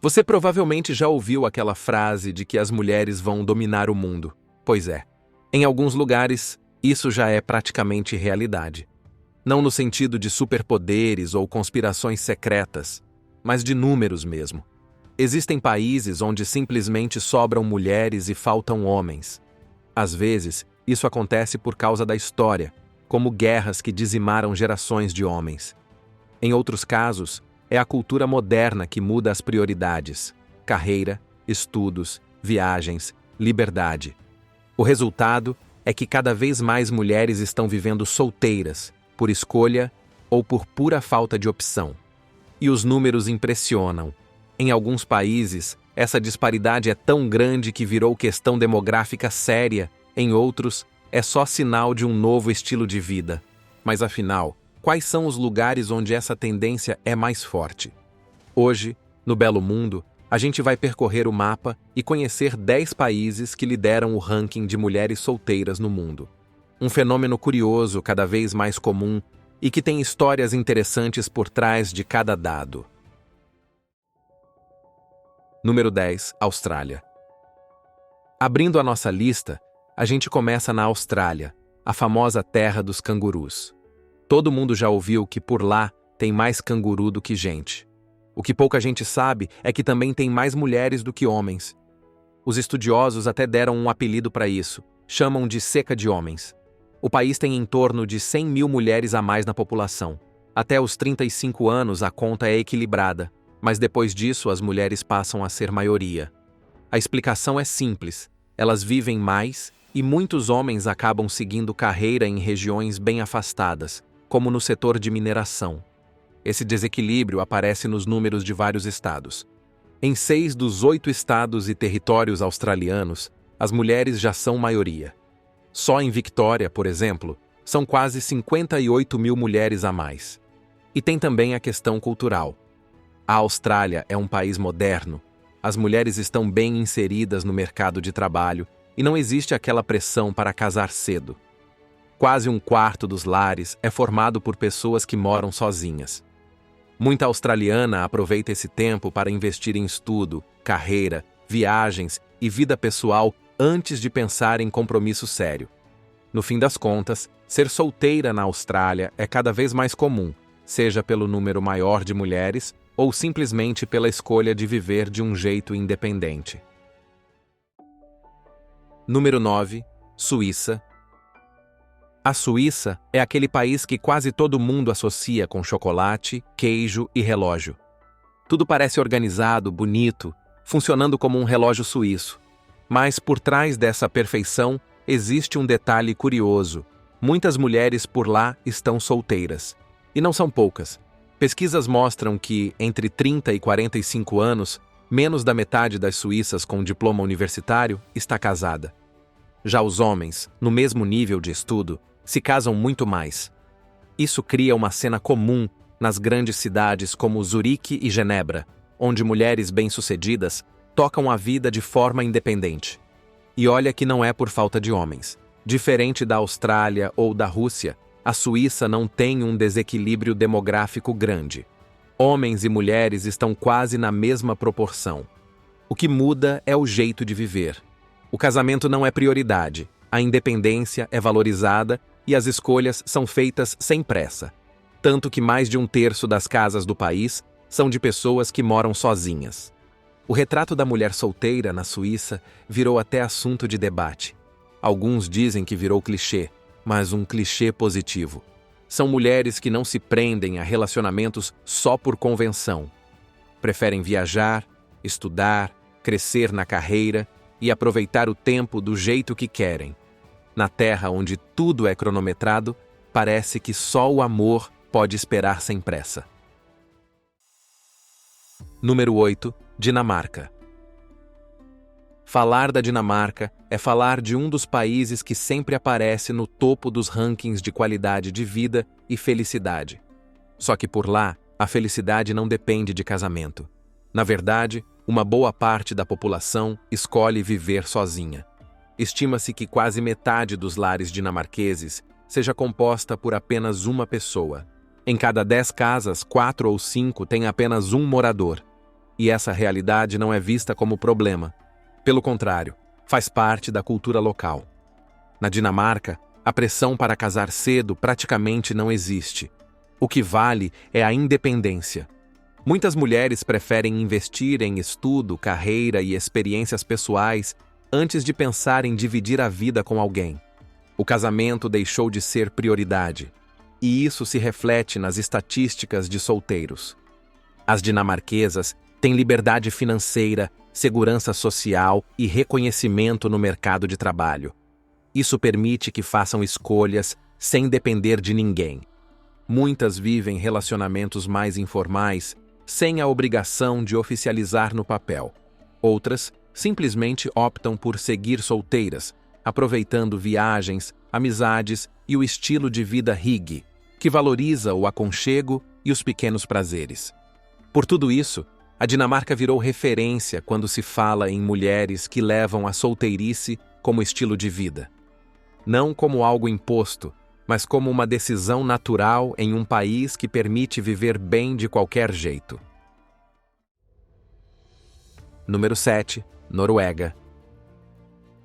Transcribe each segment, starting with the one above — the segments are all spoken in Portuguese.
Você provavelmente já ouviu aquela frase de que as mulheres vão dominar o mundo. Pois é, em alguns lugares, isso já é praticamente realidade. Não no sentido de superpoderes ou conspirações secretas, mas de números mesmo. Existem países onde simplesmente sobram mulheres e faltam homens. Às vezes, isso acontece por causa da história, como guerras que dizimaram gerações de homens. Em outros casos, é a cultura moderna que muda as prioridades: carreira, estudos, viagens, liberdade. O resultado é que cada vez mais mulheres estão vivendo solteiras, por escolha ou por pura falta de opção. E os números impressionam. Em alguns países, essa disparidade é tão grande que virou questão demográfica séria, em outros, é só sinal de um novo estilo de vida. Mas afinal, quais são os lugares onde essa tendência é mais forte? Hoje, no Belo Mundo, a gente vai percorrer o mapa e conhecer 10 países que lideram o ranking de mulheres solteiras no mundo. Um fenômeno curioso, cada vez mais comum, e que tem histórias interessantes por trás de cada dado. Número 10, Austrália. Abrindo a nossa lista, a gente começa na Austrália, a famosa terra dos cangurus. Todo mundo já ouviu que por lá tem mais canguru do que gente. O que pouca gente sabe é que também tem mais mulheres do que homens. Os estudiosos até deram um apelido para isso, chamam de seca de homens. O país tem em torno de 100 mil mulheres a mais na população. Até os 35 anos a conta é equilibrada, mas depois disso as mulheres passam a ser maioria. A explicação é simples: elas vivem mais e muitos homens acabam seguindo carreira em regiões bem afastadas, como no setor de mineração. Esse desequilíbrio aparece nos números de vários estados. Em 6 dos 8 estados e territórios australianos, as mulheres já são maioria. Só em Victoria, por exemplo, são quase 58 mil mulheres a mais. E tem também a questão cultural. A Austrália é um país moderno, as mulheres estão bem inseridas no mercado de trabalho e não existe aquela pressão para casar cedo. Quase um quarto dos lares é formado por pessoas que moram sozinhas. Muita australiana aproveita esse tempo para investir em estudo, carreira, viagens e vida pessoal antes de pensar em compromisso sério. No fim das contas, ser solteira na Austrália é cada vez mais comum, seja pelo número maior de mulheres ou simplesmente pela escolha de viver de um jeito independente. Número 9, Suíça. A Suíça é aquele país que quase todo mundo associa com chocolate, queijo e relógio. Tudo parece organizado, bonito, funcionando como um relógio suíço. Mas por trás dessa perfeição existe um detalhe curioso: muitas mulheres por lá estão solteiras. E não são poucas. Pesquisas mostram que, entre 30 e 45 anos, menos da metade das suíças com diploma universitário está casada. Já os homens, no mesmo nível de estudo, se casam muito mais. Isso cria uma cena comum nas grandes cidades como Zurique e Genebra, onde mulheres bem-sucedidas tocam a vida de forma independente. E olha que não é por falta de homens. Diferente da Austrália ou da Rússia, a Suíça não tem um desequilíbrio demográfico grande. Homens e mulheres estão quase na mesma proporção. O que muda é o jeito de viver. O casamento não é prioridade, a independência é valorizada e as escolhas são feitas sem pressa. Tanto que mais de um terço das casas do país são de pessoas que moram sozinhas. O retrato da mulher solteira na Suíça virou até assunto de debate. Alguns dizem que virou clichê, mas um clichê positivo. São mulheres que não se prendem a relacionamentos só por convenção. Preferem viajar, estudar, crescer na carreira e aproveitar o tempo do jeito que querem. Na terra onde tudo é cronometrado, parece que só o amor pode esperar sem pressa. Número 8, Dinamarca. Falar da Dinamarca é falar de um dos países que sempre aparece no topo dos rankings de qualidade de vida e felicidade. Só que por lá, a felicidade não depende de casamento. Na verdade, uma boa parte da população escolhe viver sozinha. Estima-se que quase metade dos lares dinamarqueses seja composta por apenas uma pessoa. Em cada 10 casas, 4 ou 5 têm apenas um morador. e essa realidade não é vista como problema. Pelo contrário, faz parte da cultura local. Na Dinamarca, a pressão para casar cedo praticamente não existe. O que vale é a independência. Muitas mulheres preferem investir em estudo, carreira e experiências pessoais antes de pensar em dividir a vida com alguém. O casamento deixou de ser prioridade, e isso se reflete nas estatísticas de solteiros. As dinamarquesas têm liberdade financeira, segurança social e reconhecimento no mercado de trabalho. Isso permite que façam escolhas sem depender de ninguém. Muitas vivem relacionamentos mais informais, sem a obrigação de oficializar no papel. Outras simplesmente optam por seguir solteiras, aproveitando viagens, amizades e o estilo de vida hippie, que valoriza o aconchego e os pequenos prazeres. Por tudo isso, a Dinamarca virou referência quando se fala em mulheres que levam a solteirice como estilo de vida. Não como algo imposto, mas como uma decisão natural em um país que permite viver bem de qualquer jeito. Número 7. Noruega.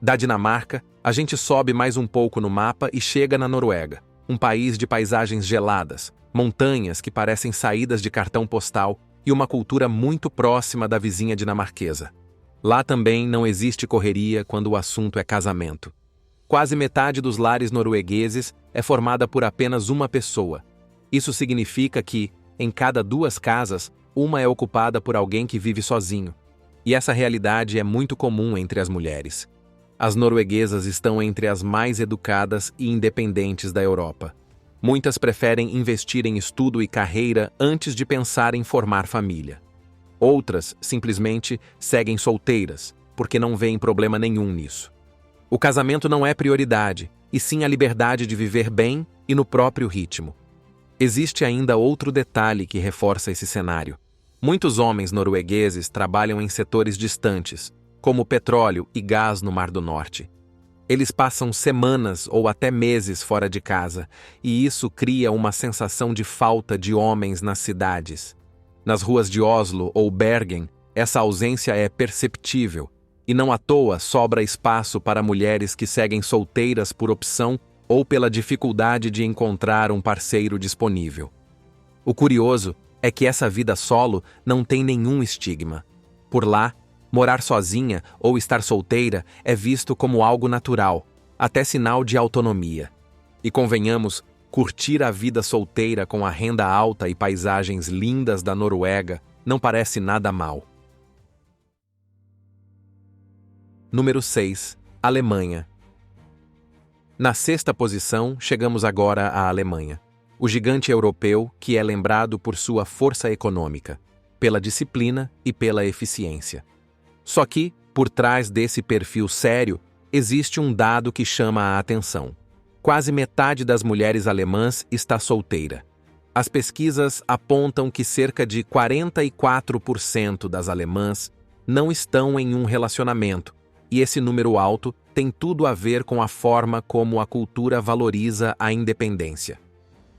Da Dinamarca, a gente sobe mais um pouco no mapa e chega na Noruega, um país de paisagens geladas, montanhas que parecem saídas de cartão postal e uma cultura muito próxima da vizinha dinamarquesa. Lá também não existe correria quando o assunto é casamento. Quase metade dos lares noruegueses é formada por apenas uma pessoa. Isso significa que, em cada 2 casas, uma é ocupada por alguém que vive sozinho. E essa realidade é muito comum entre as mulheres. As norueguesas estão entre as mais educadas e independentes da Europa. Muitas preferem investir em estudo e carreira antes de pensar em formar família. Outras, simplesmente, seguem solteiras, porque não veem problema nenhum nisso. O casamento não é prioridade, e sim a liberdade de viver bem e no próprio ritmo. Existe ainda outro detalhe que reforça esse cenário. Muitos homens noruegueses trabalham em setores distantes, como petróleo e gás no Mar do Norte. Eles passam semanas ou até meses fora de casa, e isso cria uma sensação de falta de homens nas cidades. Nas ruas de Oslo ou Bergen, essa ausência é perceptível, e não à toa sobra espaço para mulheres que seguem solteiras por opção ou pela dificuldade de encontrar um parceiro disponível. O curioso é que essa vida solo não tem nenhum estigma. Por lá, morar sozinha ou estar solteira é visto como algo natural, até sinal de autonomia. E convenhamos, curtir a vida solteira com a renda alta e paisagens lindas da Noruega não parece nada mal. Número 6. Alemanha. Na 6ª posição, chegamos agora à Alemanha, o gigante europeu que é lembrado por sua força econômica, pela disciplina e pela eficiência. Só que, por trás desse perfil sério, existe um dado que chama a atenção. Quase metade das mulheres alemãs está solteira. As pesquisas apontam que cerca de 44% das alemãs não estão em um relacionamento, e esse número alto tem tudo a ver com a forma como a cultura valoriza a independência.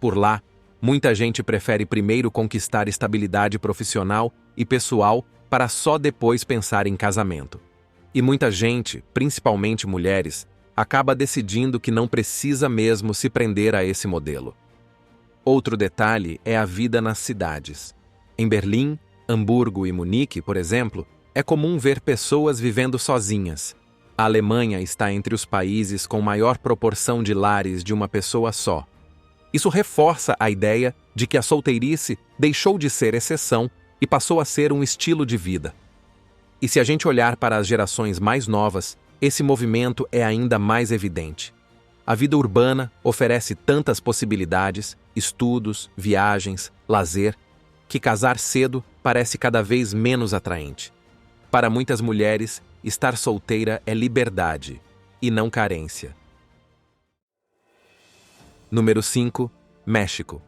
Por lá, muita gente prefere primeiro conquistar estabilidade profissional e pessoal para só depois pensar em casamento. E muita gente, principalmente mulheres, acaba decidindo que não precisa mesmo se prender a esse modelo. Outro detalhe é a vida nas cidades. Em Berlim, Hamburgo e Munique, por exemplo, é comum ver pessoas vivendo sozinhas. A Alemanha está entre os países com maior proporção de lares de uma pessoa só. Isso reforça a ideia de que a solteirice deixou de ser exceção e passou a ser um estilo de vida. E se a gente olhar para as gerações mais novas, esse movimento é ainda mais evidente. A vida urbana oferece tantas possibilidades, estudos, viagens, lazer, que casar cedo parece cada vez menos atraente. Para muitas mulheres, estar solteira é liberdade, e não carência. Número 5. México.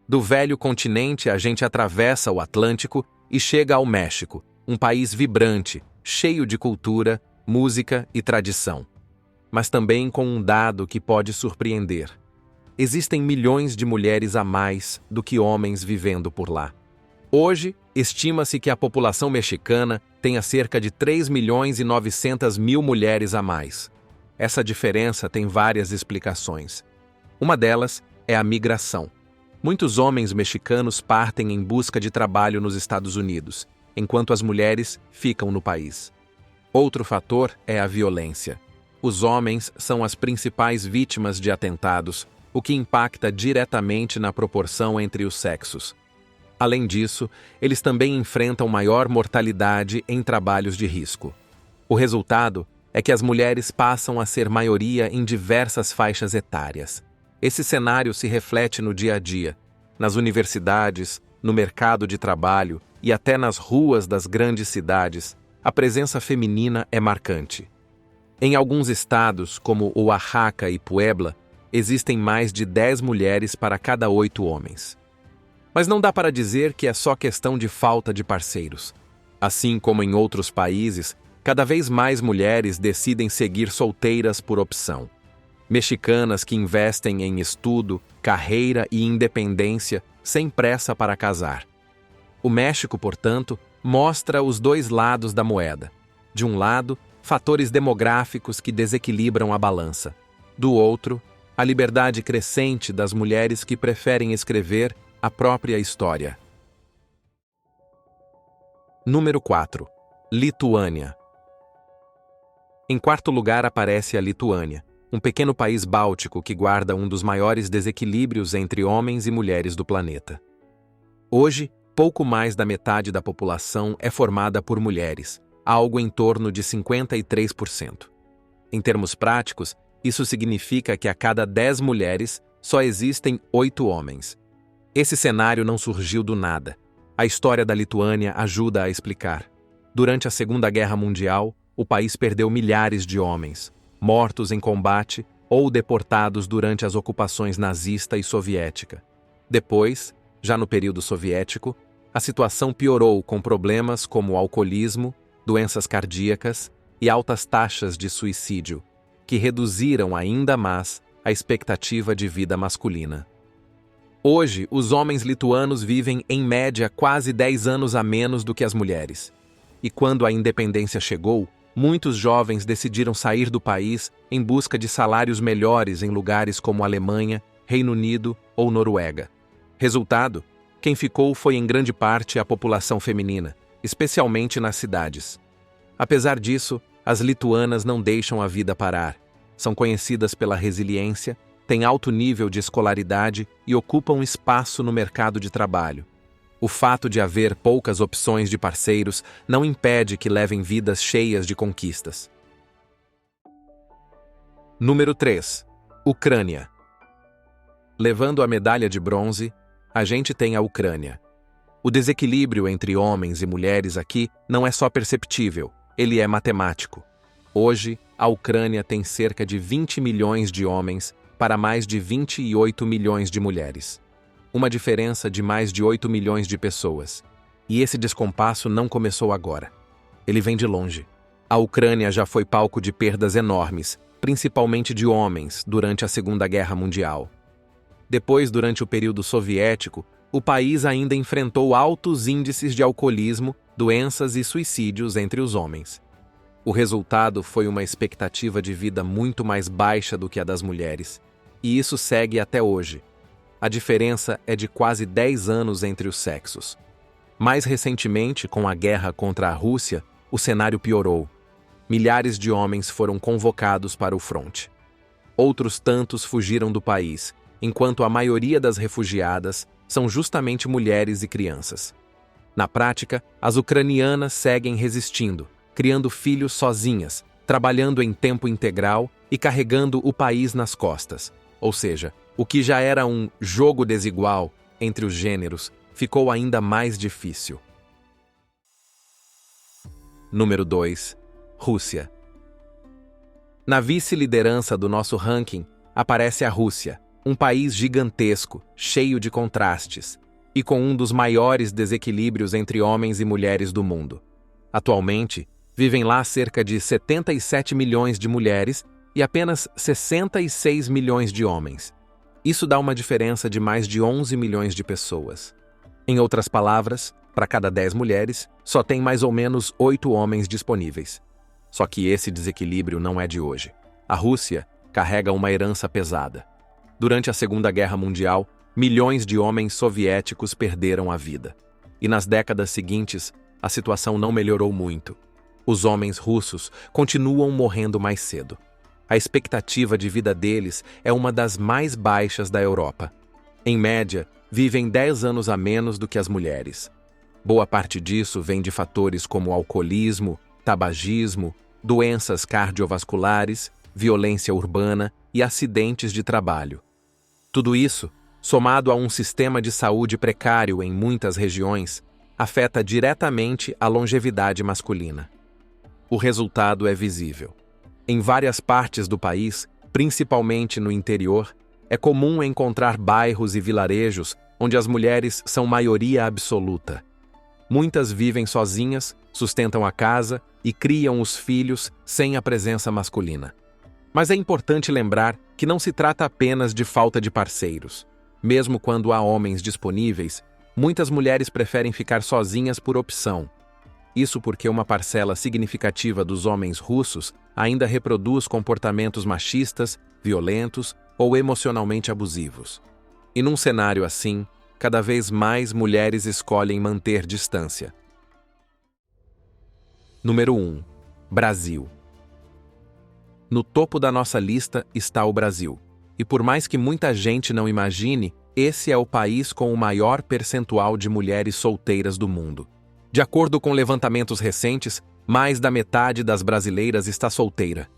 Do velho continente, a gente atravessa o Atlântico e chega ao México, um país vibrante, cheio de cultura, música e tradição. Mas também com um dado que pode surpreender. Existem milhões de mulheres a mais do que homens vivendo por lá. Hoje, estima-se que a população mexicana tenha cerca de 3.900.000 mulheres a mais. Essa diferença tem várias explicações. Uma delas é a migração. Muitos homens mexicanos partem em busca de trabalho nos Estados Unidos, enquanto as mulheres ficam no país. Outro fator é a violência. Os homens são as principais vítimas de atentados, o que impacta diretamente na proporção entre os sexos. Além disso, eles também enfrentam maior mortalidade em trabalhos de risco. O resultado é que as mulheres passam a ser maioria em diversas faixas etárias. Esse cenário se reflete no dia a dia, nas universidades, no mercado de trabalho e até nas ruas das grandes cidades. A presença feminina é marcante. Em alguns estados, como Oaxaca e Puebla, existem mais de 10 mulheres para cada 8 homens. Mas não dá para dizer que é só questão de falta de parceiros. Assim como em outros países, cada vez mais mulheres decidem seguir solteiras por opção. Mexicanas que investem em estudo, carreira e independência sem pressa para casar. O México, portanto, mostra os dois lados da moeda. De um lado, fatores demográficos que desequilibram a balança. Do outro, a liberdade crescente das mulheres que preferem escrever a própria história. Número 4. Lituânia. Em quarto lugar aparece a Lituânia, um pequeno país báltico que guarda um dos maiores desequilíbrios entre homens e mulheres do planeta. Hoje, pouco mais da metade da população é formada por mulheres, algo em torno de 53%. Em termos práticos, isso significa que a cada 10 mulheres só existem 8 homens. Esse cenário não surgiu do nada. A história da Lituânia ajuda a explicar. Durante a Segunda Guerra Mundial, o país perdeu milhares de homens, mortos em combate ou deportados durante as ocupações nazista e soviética. Depois, já no período soviético, a situação piorou com problemas como alcoolismo, doenças cardíacas e altas taxas de suicídio, que reduziram ainda mais a expectativa de vida masculina. Hoje, os homens lituanos vivem, em média, quase 10 anos a menos do que as mulheres. E quando a independência chegou, muitos jovens decidiram sair do país em busca de salários melhores em lugares como Alemanha, Reino Unido ou Noruega. Resultado, quem ficou foi em grande parte a população feminina, especialmente nas cidades. Apesar disso, as lituanas não deixam a vida parar. São conhecidas pela resiliência, têm alto nível de escolaridade e ocupam espaço no mercado de trabalho. O fato de haver poucas opções de parceiros não impede que levem vidas cheias de conquistas. Número 3. Ucrânia. Levando a medalha de bronze, a gente tem a Ucrânia. O desequilíbrio entre homens e mulheres aqui não é só perceptível, ele é matemático. Hoje, a Ucrânia tem cerca de 20 milhões de homens para mais de 28 milhões de mulheres. Uma diferença de mais de 8 milhões de pessoas. E esse descompasso não começou agora. Ele vem de longe. A Ucrânia já foi palco de perdas enormes, principalmente de homens, durante a Segunda Guerra Mundial. Depois, durante o período soviético, o país ainda enfrentou altos índices de alcoolismo, doenças e suicídios entre os homens. O resultado foi uma expectativa de vida muito mais baixa do que a das mulheres, e isso segue até hoje. A diferença é de quase 10 anos entre os sexos. Mais recentemente, com a guerra contra a Rússia, o cenário piorou. Milhares de homens foram convocados para o fronte. Outros tantos fugiram do país, enquanto a maioria das refugiadas são justamente mulheres e crianças. Na prática, as ucranianas seguem resistindo, criando filhos sozinhas, trabalhando em tempo integral e carregando o país nas costas. Ou seja, o que já era um jogo desigual entre os gêneros ficou ainda mais difícil. Número 2. Rússia. Na vice-liderança do nosso ranking aparece a Rússia, um país gigantesco, cheio de contrastes, e com um dos maiores desequilíbrios entre homens e mulheres do mundo. Atualmente, vivem lá cerca de 77 milhões de mulheres e apenas 66 milhões de homens. Isso dá uma diferença de mais de 11 milhões de pessoas. Em outras palavras, Para cada 10 mulheres, só tem mais ou menos 8 homens disponíveis. Só que esse desequilíbrio não é de hoje. A Rússia carrega uma herança pesada. Durante a Segunda Guerra Mundial, milhões de homens soviéticos perderam a vida. E nas décadas seguintes, a situação não melhorou muito. Os homens russos continuam morrendo mais cedo. A expectativa de vida deles é uma das mais baixas da Europa. Em média, vivem 10 anos a menos do que as mulheres. Boa parte disso vem de fatores como alcoolismo, tabagismo, doenças cardiovasculares, violência urbana e acidentes de trabalho. Tudo isso, somado a um sistema de saúde precário em muitas regiões, afeta diretamente a longevidade masculina. O resultado é visível. Em várias partes do país, principalmente no interior, é comum encontrar bairros e vilarejos onde as mulheres são maioria absoluta. Muitas vivem sozinhas, sustentam a casa e criam os filhos sem a presença masculina. Mas é importante lembrar que não se trata apenas de falta de parceiros. Mesmo quando há homens disponíveis, muitas mulheres preferem ficar sozinhas por opção. Isso porque uma parcela significativa dos homens russos ainda reproduz comportamentos machistas, violentos ou emocionalmente abusivos. E num cenário assim, cada vez mais mulheres escolhem manter distância. Número 1. Brasil. No topo da nossa lista está o Brasil. E por mais que muita gente não imagine, esse é o país com o maior percentual de mulheres solteiras do mundo. De acordo com levantamentos recentes, mais da metade das brasileiras está solteira.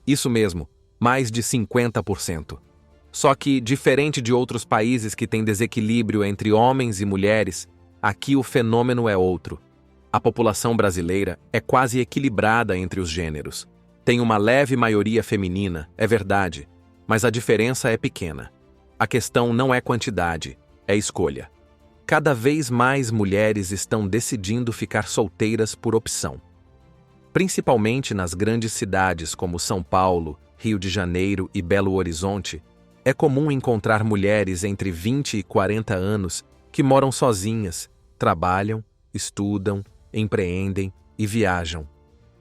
Isso mesmo, mais de 50%. Só que, diferente de outros países que têm desequilíbrio entre homens e mulheres, aqui o fenômeno é outro. A população brasileira é quase equilibrada entre os gêneros. Tem uma leve maioria feminina, é verdade, mas a diferença é pequena. A questão não é quantidade, é escolha. Cada vez mais mulheres estão decidindo ficar solteiras por opção. Principalmente nas grandes cidades como São Paulo, Rio de Janeiro e Belo Horizonte, é comum encontrar mulheres entre 20 e 40 anos que moram sozinhas, trabalham, estudam, empreendem e viajam,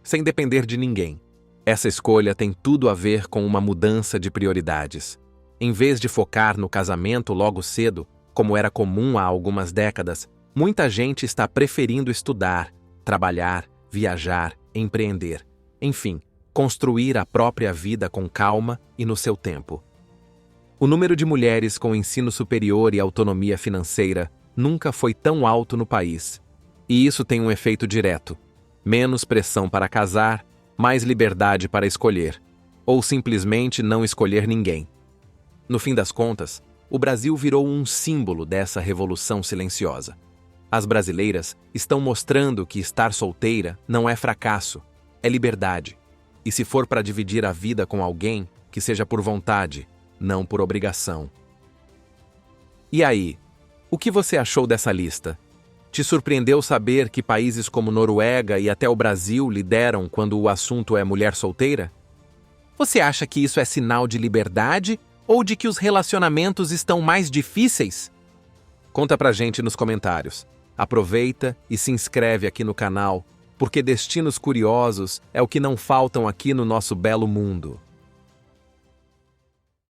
sem depender de ninguém. Essa escolha tem tudo a ver com uma mudança de prioridades. Em vez de focar no casamento logo cedo, como era comum há algumas décadas, muita gente está preferindo estudar, trabalhar, viajar, empreender, enfim, construir a própria vida com calma e no seu tempo. O número de mulheres com ensino superior e autonomia financeira nunca foi tão alto no país. E isso tem um efeito direto: menos pressão para casar, mais liberdade para escolher, ou simplesmente não escolher ninguém. No fim das contas, o Brasil virou um símbolo dessa revolução silenciosa. As brasileiras estão mostrando que estar solteira não é fracasso, é liberdade. E se for para dividir a vida com alguém, que seja por vontade, não por obrigação. E aí, o que você achou dessa lista? Te surpreendeu saber que países como Noruega e até o Brasil lideram quando o assunto é mulher solteira? Você acha que isso é sinal de liberdade ou de que os relacionamentos estão mais difíceis? Conta pra gente nos comentários. Aproveita e se inscreve aqui no canal, porque destinos curiosos é o que não faltam aqui no nosso belo mundo.